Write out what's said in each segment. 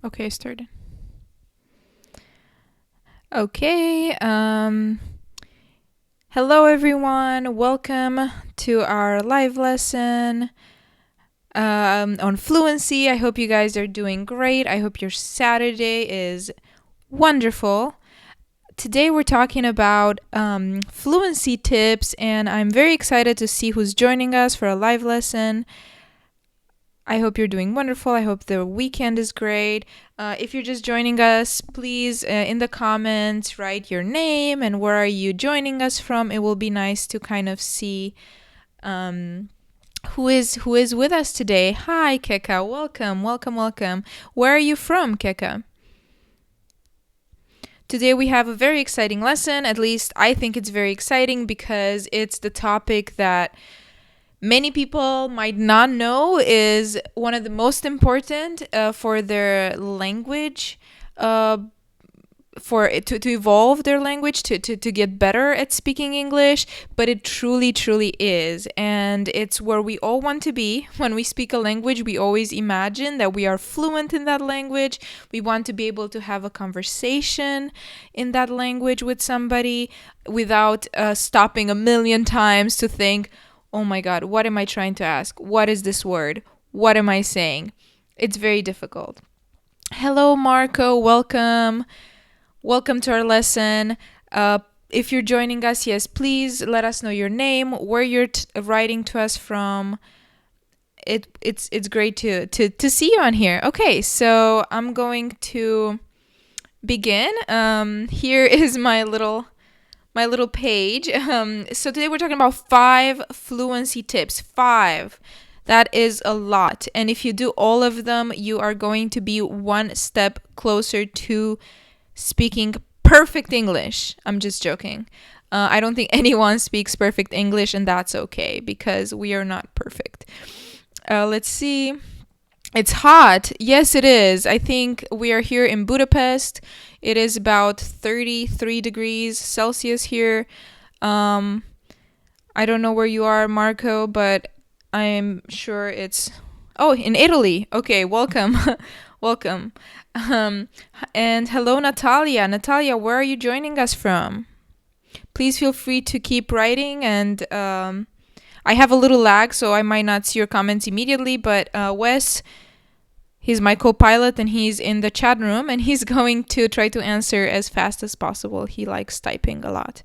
Okay, started. Okay, hello everyone. Welcome to our live lesson on fluency. I hope you guys are doing great. I hope your Saturday is wonderful. Today we're talking about fluency tips, and I'm very excited to see who's joining us for a live lesson. I hope you're doing wonderful. I hope the weekend is great. If you're just joining us, please in the comments write your name and where are you joining us from. It will be nice to kind of see who is with us today. Hi, Keka. Welcome. Where are you from, Keka? Today we have a very exciting lesson. At least I think it's very exciting because it's the topic that many people might not know is one of the most important for their language, to evolve their language, to get better at speaking English, but it truly is. And it's where we all want to be. When we speak a language, we always imagine that we are fluent in that language. We want to be able to have a conversation in that language with somebody without stopping a million times to think, oh my God, what am I trying to ask? What is this word? What am I saying? It's very difficult. Hello, Marco. Welcome. Welcome to our lesson. If you're joining us, yes, please let us know your name, where you're writing to us from. It's great to see you on here. Okay, so I'm going to begin. Here is my little page. So today we're talking about 5 fluency tips. 5. That is a lot. And if you do all of them, you are going to be one step closer to speaking perfect English. I'm just joking. I don't think anyone speaks perfect English, and that's okay because we are not perfect. Let's see. It's hot. Yes, it is. I think we are here in Budapest. It is about 33 degrees Celsius here. I don't know where you are, Marco, but I'm sure it's... Oh, in Italy. Okay, welcome. Welcome. And hello, Natalia. Natalia, where are you joining us from? Please feel free to keep writing, and I have a little lag, so I might not see your comments immediately, but Wes, he's my co-pilot, and he's in the chat room, and he's going to try to answer as fast as possible. He likes typing a lot.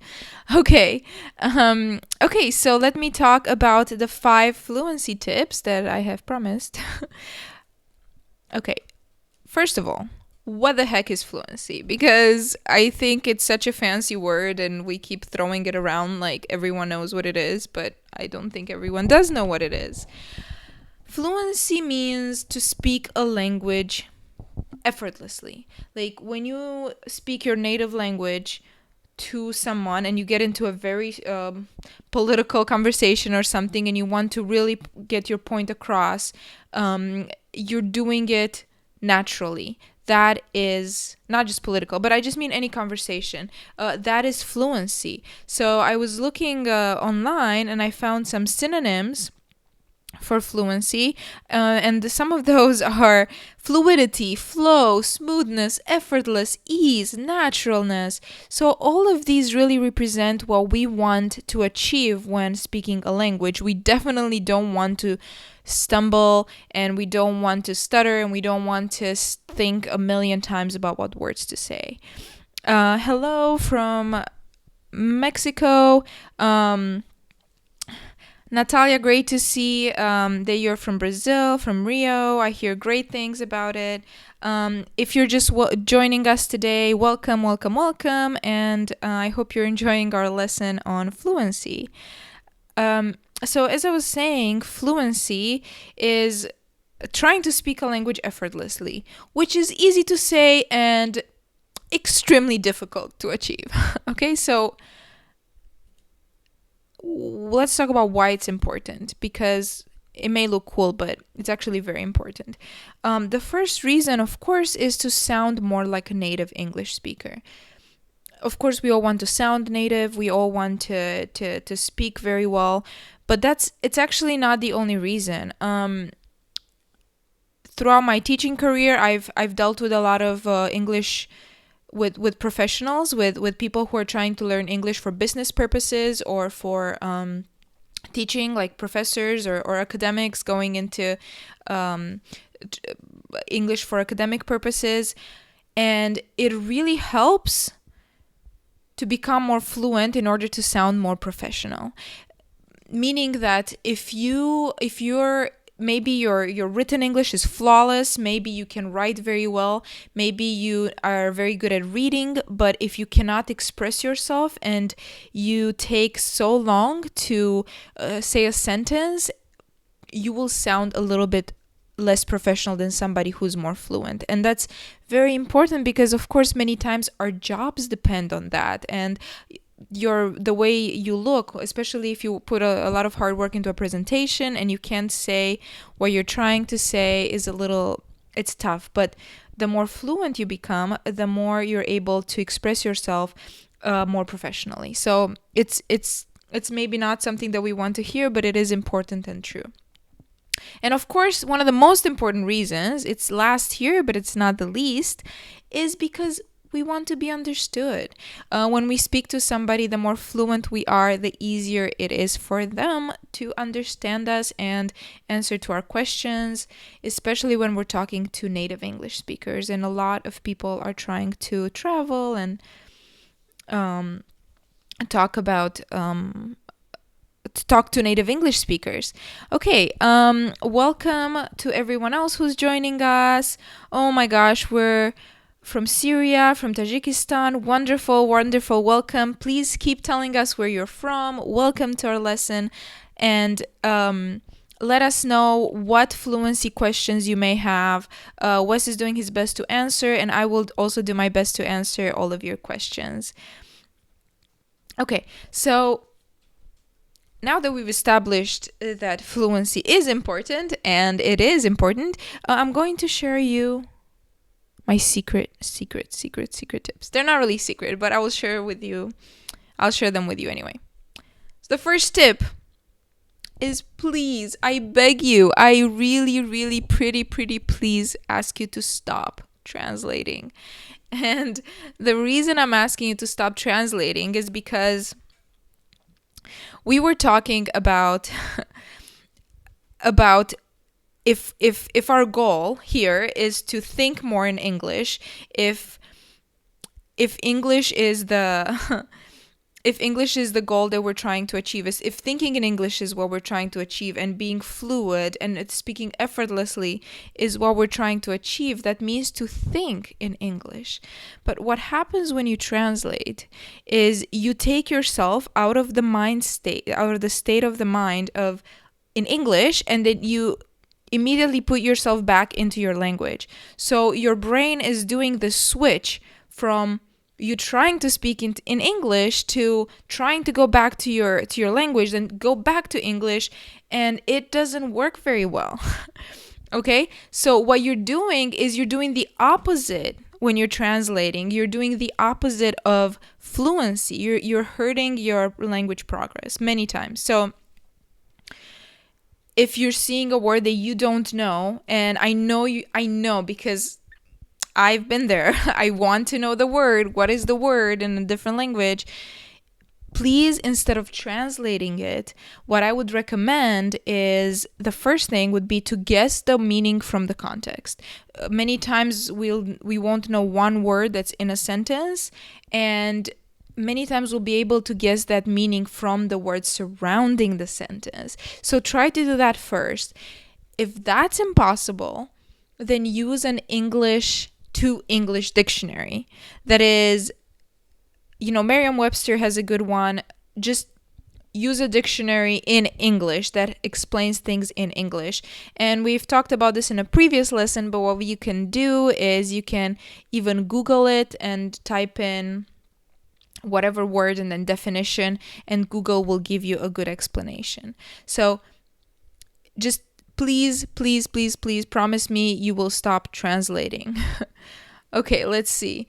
Okay. Okay, so let me talk about the 5 fluency tips that I have promised. Okay. First of all, what the heck is fluency? Because I think it's such a fancy word and we keep throwing it around like everyone knows what it is, but I don't think everyone does know what it is. Fluency means to speak a language effortlessly. Like when you speak your native language to someone and you get into a very political conversation or something and you want to really get your point across, you're doing it naturally. That is not just political, but I just mean any conversation. That is fluency. So I was looking online and I found some synonyms for fluency, and some of those are fluidity, flow, smoothness, effortless, ease, naturalness. So all of these really represent what we want to achieve when speaking a language. We definitely don't want to stumble, and we don't want to stutter, and we don't want to think a million times about what words to say. Hello from Mexico. Natalia, great to see that you're from Brazil, from Rio. I hear great things about it. If you're just joining us today, welcome. And I hope you're enjoying our lesson on fluency. So as I was saying, fluency is trying to speak a language effortlessly, which is easy to say and extremely difficult to achieve. Okay, so let's talk about why it's important, because it may look cool, but it's actually very important. The first reason, of course, is to sound more like a native English speaker. Of course, we all want to sound native. We all want to speak very well, but it's actually not the only reason. throughout my teaching career, I've dealt with a lot of English with professionals, with people who are trying to learn English for business purposes or for teaching, like professors or academics going into English for academic purposes. And it really helps to become more fluent in order to sound more professional. Meaning that if you're maybe your written English is flawless, maybe you can write very well, maybe you are very good at reading, but if you cannot express yourself and you take so long to say a sentence, you will sound a little bit less professional than somebody who's more fluent. And that's very important because, of course, many times our jobs depend on that. And the way you look, especially if you put a lot of hard work into a presentation and you can't say what you're trying to say, it's tough. But the more fluent you become, the more you're able to express yourself more professionally. So it's maybe not something that we want to hear, but it is important and true. And of course, one of the most important reasons, it's last here, but it's not the least, is because we want to be understood. When we speak to somebody, the more fluent we are, the easier it is for them to understand us and answer to our questions, especially when we're talking to native English speakers. And a lot of people are trying to travel and talk to native English speakers. Okay, welcome to everyone else who's joining us. Oh my gosh, we're from Syria, from Tajikistan. Wonderful, wonderful. Welcome. Please keep telling us where you're from. Welcome to our lesson. And let us know what fluency questions you may have. Wes is doing his best to answer, and I will also do my best to answer all of your questions. Okay, so now that we've established that fluency is important, and it is important, I'm going to share you my secret tips. They're not really secret, but I will share them with you anyway. So the first tip is, please, I beg you, I really, really pretty please ask you to stop translating. And the reason I'm asking you to stop translating is because we were talking about if our goal here is to think more in English, if English is the if English is the goal that we're trying to achieve, if thinking in English is what we're trying to achieve, and being fluid and speaking effortlessly is what we're trying to achieve, that means to think in English. But what happens when you translate is you take yourself out of the state of the mind of in English, and then you immediately put yourself back into your language. So your brain is doing the switch from you trying to speak in English to trying to go back to your language, then go back to English, and it doesn't work very well. Okay? So what you're doing is you're doing the opposite when you're translating. You're doing the opposite of fluency. You're hurting your language progress many times. So if you're seeing a word that you don't know, and I know because I've been there. I want to know the word. What is the word in a different language? Please, instead of translating it, what I would recommend is the first thing would be to guess the meaning from the context. Many times we won't know one word that's in a sentence, and many times we'll be able to guess that meaning from the words surrounding the sentence. So try to do that first. If that's impossible, then use an English to English dictionary. That is, Merriam-Webster has a good one. Just use a dictionary in English that explains things in English. And we've talked about this in a previous lesson, but what you can do is you can even Google it and type in whatever word and then definition, and Google will give you a good explanation. So just please promise me you will stop translating. Okay, let's see.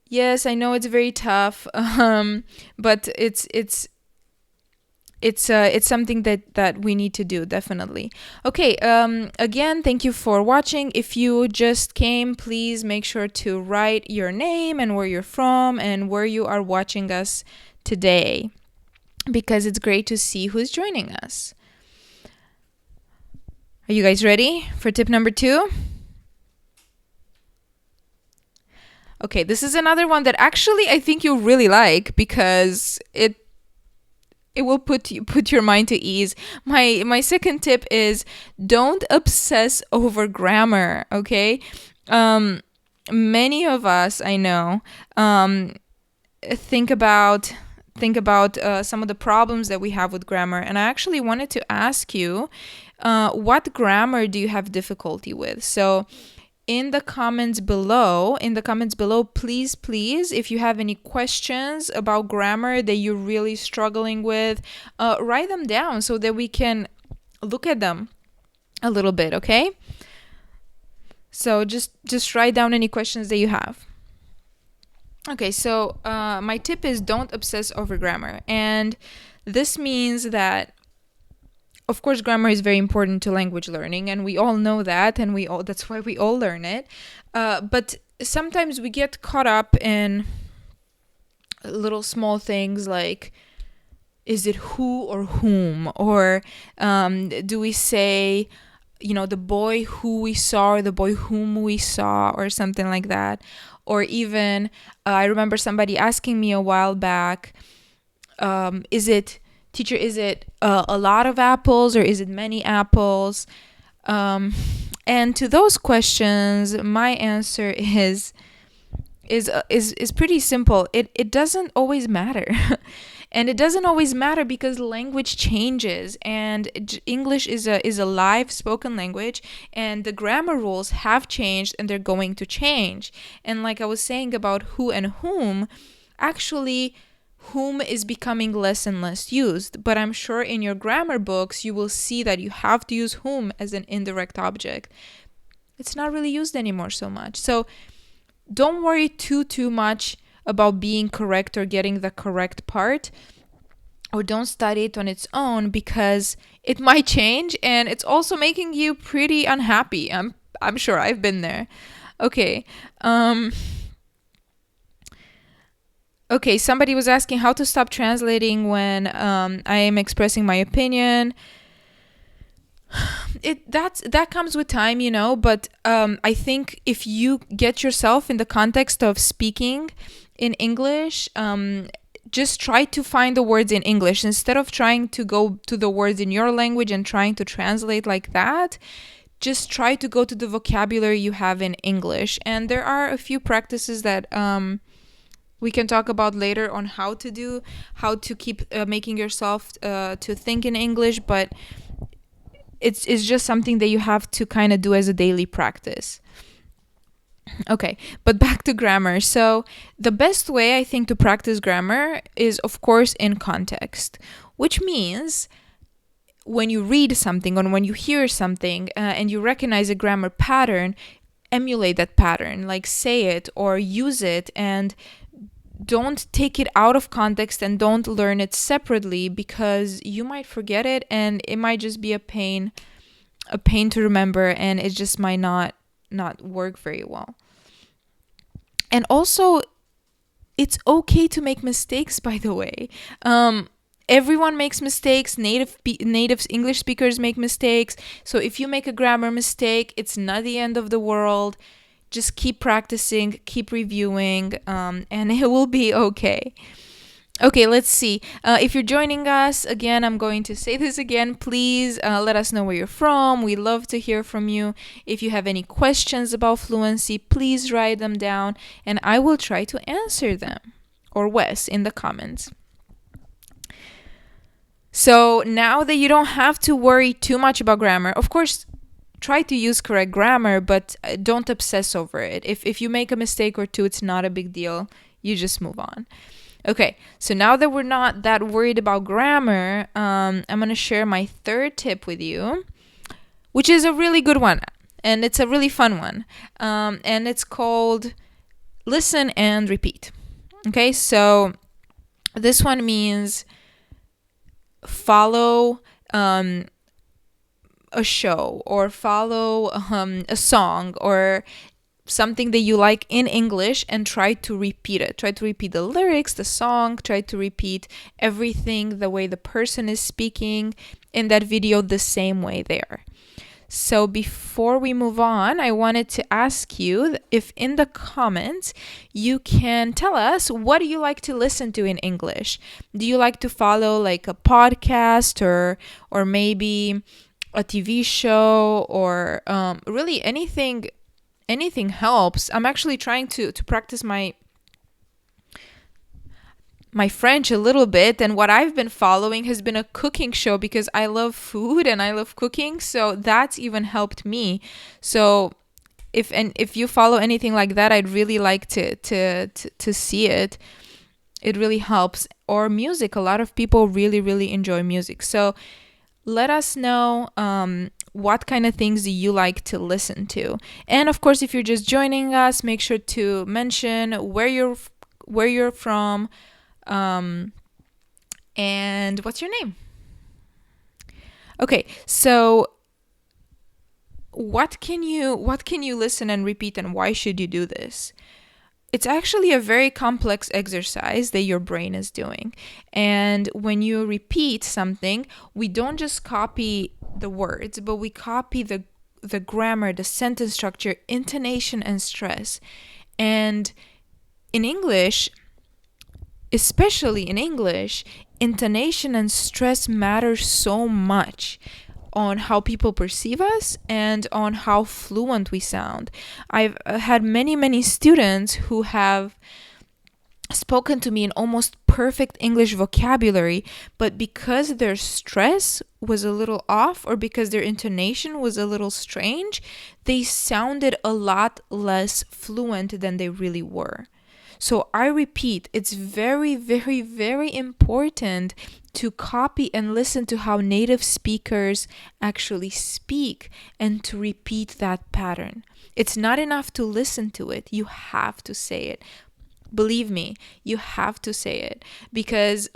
Yes, I know it's very tough, but it's it's something that we need to do, definitely. Okay, again, thank you for watching. If you just came, please make sure to write your name and where you're from and where you are watching us today, because it's great to see who's joining us. Are you guys ready for tip number 2? Okay, this is another one that actually I think you'll really like, because it will put your mind to ease. My second tip is don't obsess over grammar, okay? Many of us, I know, think about some of the problems that we have with grammar, and I actually wanted to ask you, what grammar do you have difficulty with? So in the comments below, please, if you have any questions about grammar that you're really struggling with, write them down so that we can look at them a little bit, okay? So just write down any questions that you have. Okay, so my tip is don't obsess over grammar. And this means that, of course, grammar is very important to language learning, and we all know that, and that's why we all learn it. But sometimes we get caught up in little small things like, is it who or whom? Or do we say, the boy who we saw or the boy whom we saw, or something like that? Or even, I remember somebody asking me a while back, Teacher, is it a lot of apples or is it many apples? And to those questions, my answer is pretty simple. It doesn't always matter. And it doesn't always matter because language changes, and English is a live spoken language, and the grammar rules have changed and they're going to change. And like I was saying about who and whom, actually whom is becoming less and less used, but I'm sure in your grammar books you will see that you have to use whom as an indirect object. It's not really used anymore so much. So don't worry too much about being correct or getting the correct part, or don't study it on its own, because it might change and it's also making you pretty unhappy. I'm sure I've been there. Okay. Okay, somebody was asking how to stop translating when I am expressing my opinion. That comes with time, but I think if you get yourself in the context of speaking in English, just try to find the words in English instead of trying to go to the words in your language and trying to translate like that. Just try to go to the vocabulary you have in English. And there are a few practices that we can talk about later on how to keep making yourself to think in English, but it's just something that you have to kind of do as a daily practice. Okay, but back to grammar. So the best way, I think, to practice grammar is, of course, in context, which means when you read something or when you hear something and you recognize a grammar pattern, emulate that pattern, like say it or use it, and don't take it out of context and don't learn it separately, because you might forget it and it might just be a pain to remember, and it just might not work very well. And also, it's okay to make mistakes, by the way. Everyone makes mistakes. Native English speakers make mistakes. So if you make a grammar mistake, it's not the end of the world. Just keep practicing, keep reviewing, and it will be okay. Okay, let's see. If you're joining us, again, I'm going to say this again. Please let us know where you're from. We love to hear from you. If you have any questions about fluency, please write them down, and I will try to answer them, or Wes in the comments. So now that you don't have to worry too much about grammar, of course, try to use correct grammar, but don't obsess over it. If you make a mistake or two, it's not a big deal. You just move on. Okay, so now that we're not that worried about grammar, I'm going to share my third tip with you, which is a really good one, and it's a really fun one. And it's called listen and repeat. Okay, so this one means follow a show, or follow a song, or something that you like in English, and try to repeat it. Try to repeat the lyrics, the song, try to repeat everything the way the person is speaking in that video the same way there. So before we move on, I wanted to ask you if in the comments you can tell us, what do you like to listen to in English? Do you like to follow like a podcast, or maybe a TV show, or really anything helps. I'm actually trying to practice my French a little bit, and what I've been following has been a cooking show because I love food and I love cooking, so that's even helped me. So if you follow anything like that, I'd really like to see it. It really helps. Or music. A lot of people really enjoy music. So let us know what kind of things do you like to listen to. And of course, if you're just joining us, make sure to mention where you're from, and what's your name. Okay, so what can you listen and repeat, and why should you do this? It's actually a very complex exercise that your brain is doing. And when you repeat something, we don't just copy the words, but we copy the grammar, the sentence structure, intonation, and stress. And in English, especially in English, intonation and stress matter so much on how people perceive us and on how fluent we sound. I've had many students who have spoken to me in almost perfect English vocabulary, but because their stress was a little off, or because their intonation was a little strange, they sounded a lot less fluent than they really were. So I repeat, it's very important to copy and listen to how native speakers actually speak, and to repeat that pattern. It's not enough to listen to it. You have to say it. Believe me, you have to say it, because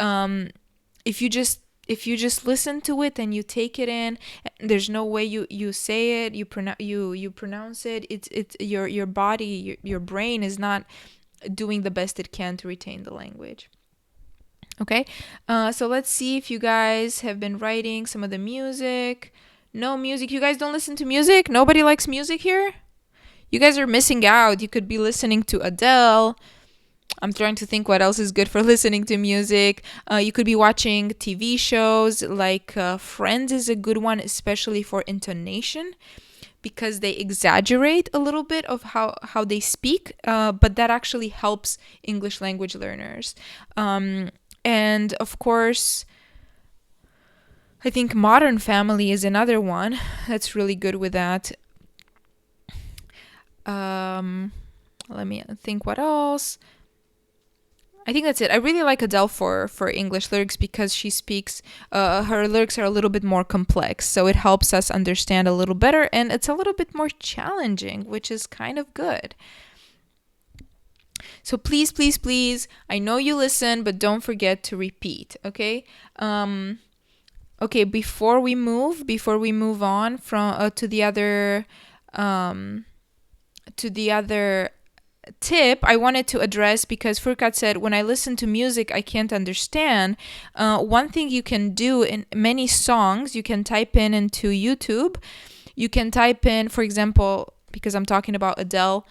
if you just listen to it and you take it in, there's no way you say it, you pronounce it. It's your body, your brain is not doing the best it can to retain the language. Okay, so let's see if you guys have been writing some of the music. No music. You guys don't listen to music? Nobody likes music here? You guys are missing out. You could be listening to Adele. I'm trying to think what else is good for listening to music. You could be watching TV shows, like Friends is a good one, especially for intonation, because they exaggerate a little bit of how they speak, but that actually helps English language learners. And of course, I think Modern Family is another one that's really good with that. Let me think what else. I think that's it. I really like Adele for English lyrics, because she speaks, her lyrics are a little bit more complex, so it helps us understand a little better, and it's a little bit more challenging, which is kind of good. So please, I know you listen, but don't forget to repeat, okay? Okay, before we move on from to the other tip I wanted to address, because Furkat said, when I listen to music I can't understand. One thing you can do in many songs, you can type into YouTube. You can type in, for example, because I'm talking about Adele,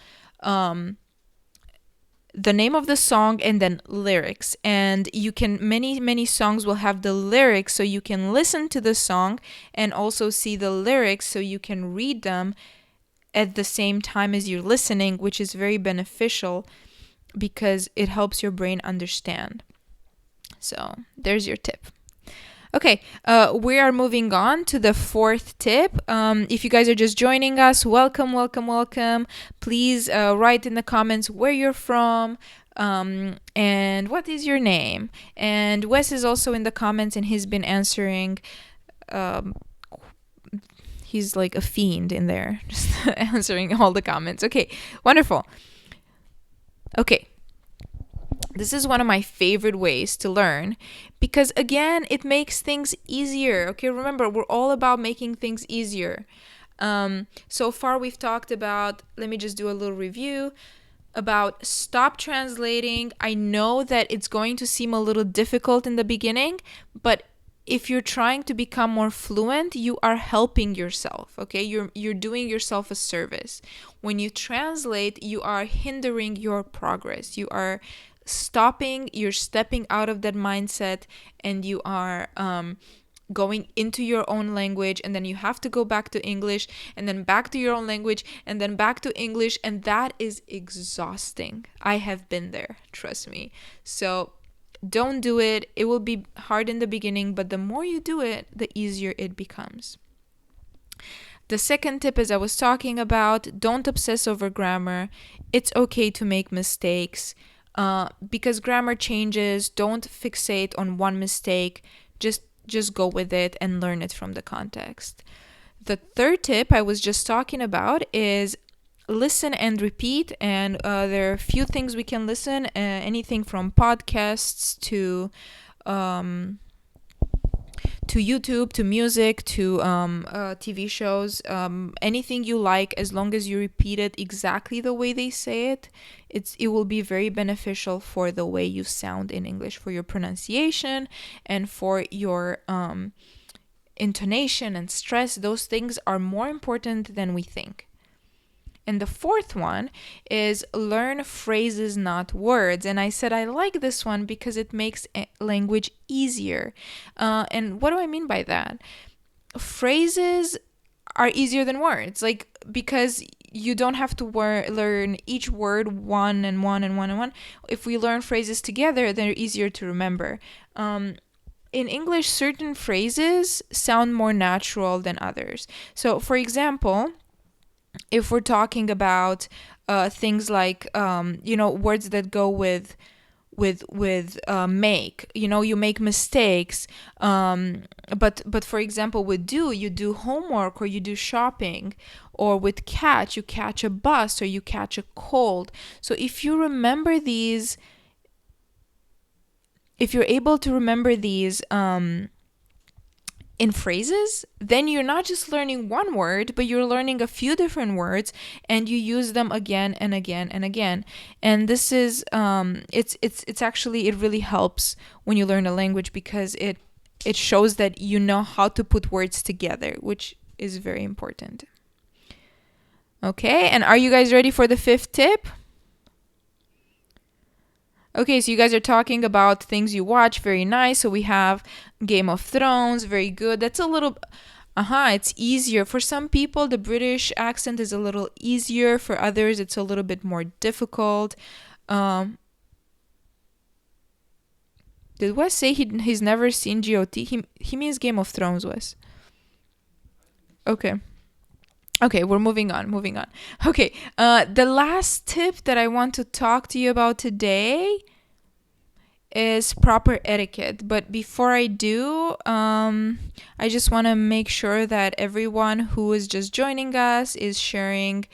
the name of the song and then lyrics, and you can many songs will have the lyrics, so you can listen to the song and also see the lyrics, so you can read them at the same time as you're listening, which is very beneficial because it helps your brain understand. So there's your tip. Okay, we are moving on to the fourth tip. If you guys are just joining us, welcome. Please write in the comments where you're from, and what is your name. And Wes is also in the comments, and he's been answering. He's like a fiend in there, just answering all the comments. Okay, wonderful. Okay, This is one of my favorite ways to learn because, again, it makes things easier. Okay, remember, we're all about making things easier. So far, we've talked about, let me just do a little review about stop translating. I know that it's going to seem a little difficult in the beginning, but if you're trying to become more fluent, you are helping yourself, okay? You're doing yourself a service. When you translate, you are hindering your progress. You are stopping, you're stepping out of that mindset, and you are going into your own language, and then you have to go back to English, and then back to your own language, and then back to English, and that is exhausting. I have been there, trust me. So don't do it. It will be hard in the beginning, but the more you do it, the easier it becomes. The second tip, as I was talking about, don't obsess over grammar. It's okay to make mistakes because grammar changes. Don't fixate on one mistake. Just go with it and learn it from the context. The third tip I was just talking about is listen and repeat, and there are a few things we can listen, anything from podcasts to YouTube, to music, to TV shows, anything you like, as long as you repeat it exactly the way they say it, it will be very beneficial for the way you sound in English, for your pronunciation and for your intonation and stress. Those things are more important than we think. And the fourth one is learn phrases, not words. And I said I like this one because it makes language easier. And what do I mean by that? Phrases are easier than words, like, because you don't have to learn each word one and one and one and one. If we learn phrases together, they're easier to remember. In English, certain phrases sound more natural than others. So, for example, if we're talking about things like words that go with make, you make mistakes, but for example, with do, you do homework or you do shopping, or with catch, you catch a bus or you catch a cold. So if you remember these, if you're able to remember these in phrases, then you're not just learning one word, but you're learning a few different words, and you use them again and again and again. And this is it's actually, it really helps when you learn a language, because it shows that you know how to put words together, which is very important. Okay, and are you guys ready for the fifth tip? Okay, so you guys are talking about things you watch. Very nice. So we have Game of Thrones. Very good. That's a little... it's easier. For some people, the British accent is a little easier. For others, it's a little bit more difficult. Did Wes say he's never seen GOT? He means Game of Thrones, Wes. Okay, we're moving on. Okay, the last tip that I want to talk to you about today is proper etiquette. But before I do, I just want to make sure that everyone who is just joining us is sharing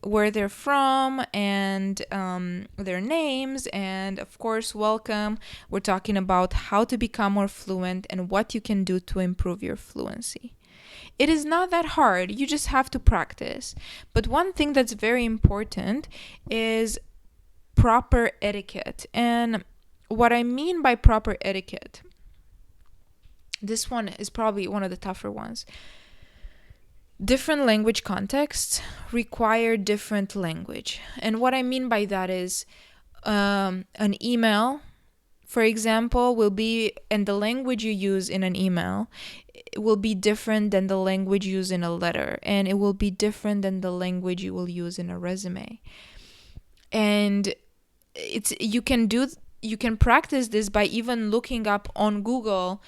where they're from and their names, and of course, welcome. We're talking about how to become more fluent and what you can do to improve your fluency. It is not that hard. You just have to practice. But one thing that's very important is proper etiquette. And what I mean by proper etiquette, this one is probably one of the tougher ones. Different language contexts require different language. And what I mean by that is an email, for example, will be, and the language you use in an email will be different than the language used in a letter, and it will be different than the language you will use in a resume. And you can practice this by even looking up on Google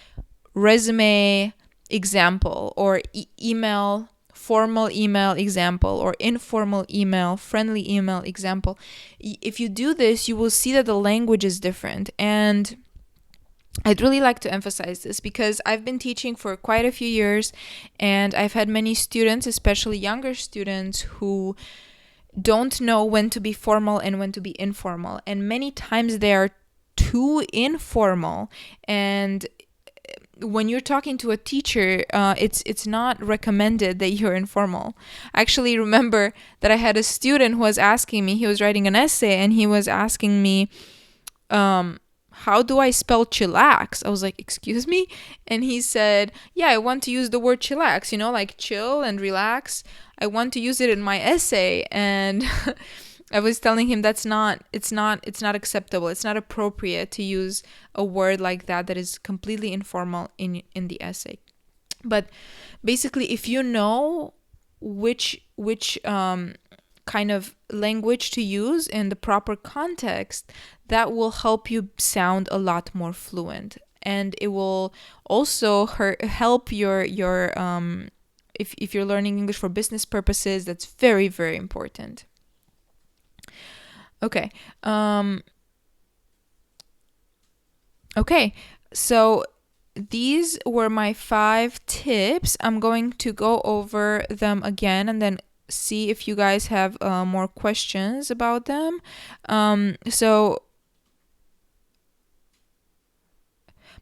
resume example, or email, formal email example, or informal email, friendly email example. If you do this, you will see that the language is different. And I'd really like to emphasize this because I've been teaching for quite a few years, and I've had many students, especially younger students, who don't know when to be formal and when to be informal. And many times they are too informal. And when you're talking to a teacher, it's not recommended that you're informal. I actually remember that I had a student who was asking me, he was writing an essay, and he was asking me, how do I spell chillax? I was like, excuse me? And he said, yeah, I want to use the word chillax, like chill and relax. I want to use it in my essay. And I was telling him it's not acceptable. It's not appropriate to use a word like that is completely informal in the essay. But basically, if you know which kind of language to use in the proper context, that will help you sound a lot more fluent, and it will also help your if you're learning English for business purposes. That's very, very important. Okay. Okay. So these were my 5 tips. I'm going to go over them again and then see if you guys have more questions about them. So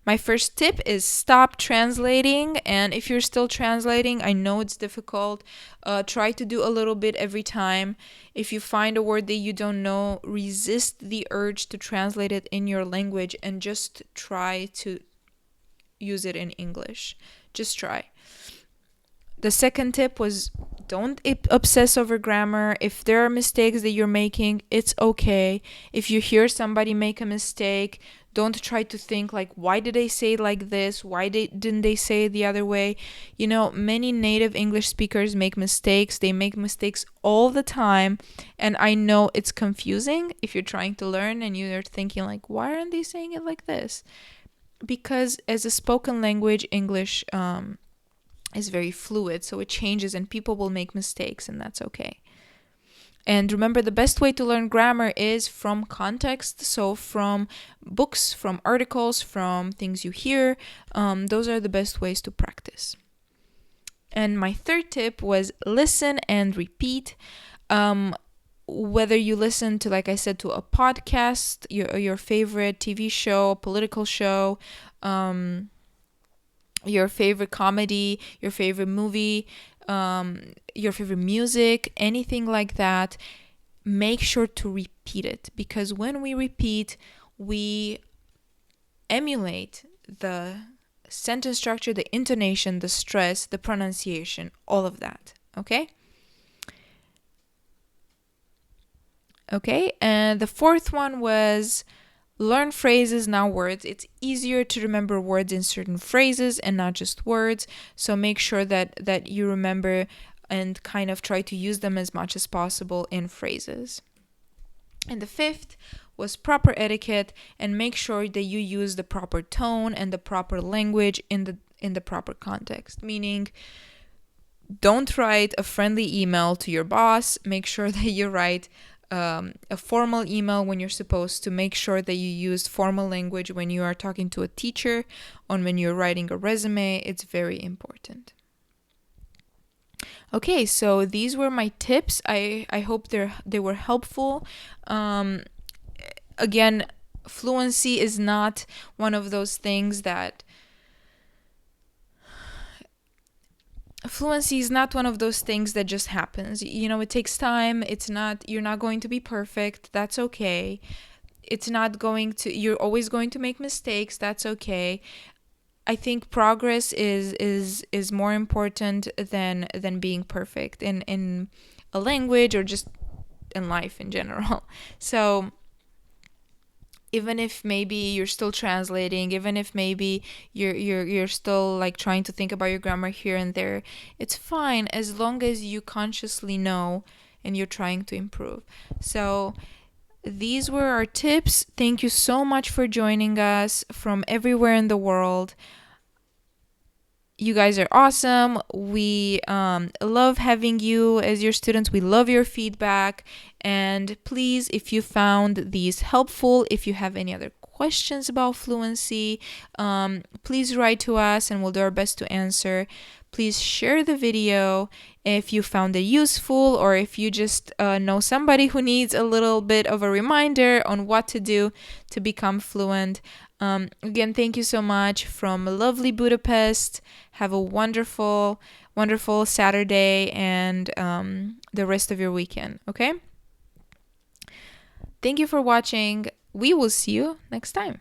my first tip is stop translating. And if you're still translating, I know it's difficult. Try to do a little bit every time. If you find a word that you don't know, resist the urge to translate it in your language and just try to use it in English. Just try. The second tip was don't obsess over grammar. If there are mistakes that you're making, it's okay. If you hear somebody make a mistake, don't try to think like, why did they say it like this? Why didn't they say it the other way? Many native English speakers make mistakes. They make mistakes all the time. And I know it's confusing if you're trying to learn and you're thinking like, why aren't they saying it like this? Because as a spoken language, English is very fluid, so it changes and people will make mistakes, and that's okay. And remember, the best way to learn grammar is from context, so from books, from articles, from things you hear. Those are the best ways to practice. And my third tip was listen and repeat. Whether you listen to, like I said, to a podcast, your favorite TV show, political show, your favorite comedy, your favorite movie, your favorite music, anything like that, make sure to repeat it. Because when we repeat, we emulate the sentence structure, the intonation, the stress, the pronunciation, all of that. Okay? Okay, and the fourth one was learn phrases, not words. It's easier to remember words in certain phrases and not just words. So make sure that you remember and kind of try to use them as much as possible in phrases. And the fifth was proper etiquette, and make sure that you use the proper tone and the proper language in the proper context. Meaning, don't write a friendly email to your boss. Make sure that you write a formal email when you're supposed to. Make sure that you use formal language when you are talking to a teacher or when you're writing a resume. It's very important. Okay, so these were my tips. I hope they were helpful. Again, fluency is not one of those things that just happens. It takes time. You're not going to be perfect. That's okay. You're always going to make mistakes. That's okay. I think progress is more important than being perfect in a language or just in life in general. So even if maybe you're still translating, even if maybe you're still like trying to think about your grammar here and there, it's fine as long as you consciously know and you're trying to improve. So these were our tips. Thank you so much for joining us from everywhere in the world. You guys are awesome. We love having you as your students. We love your feedback. And please, if you found these helpful, if you have any other questions about fluency, please write to us and we'll do our best to answer. Please share the video if you found it useful, or if you just know somebody who needs a little bit of a reminder on what to do to become fluent. Again, thank you so much from lovely Budapest. Have a wonderful, wonderful Saturday and the rest of your weekend, okay? Thank you for watching. We will see you next time.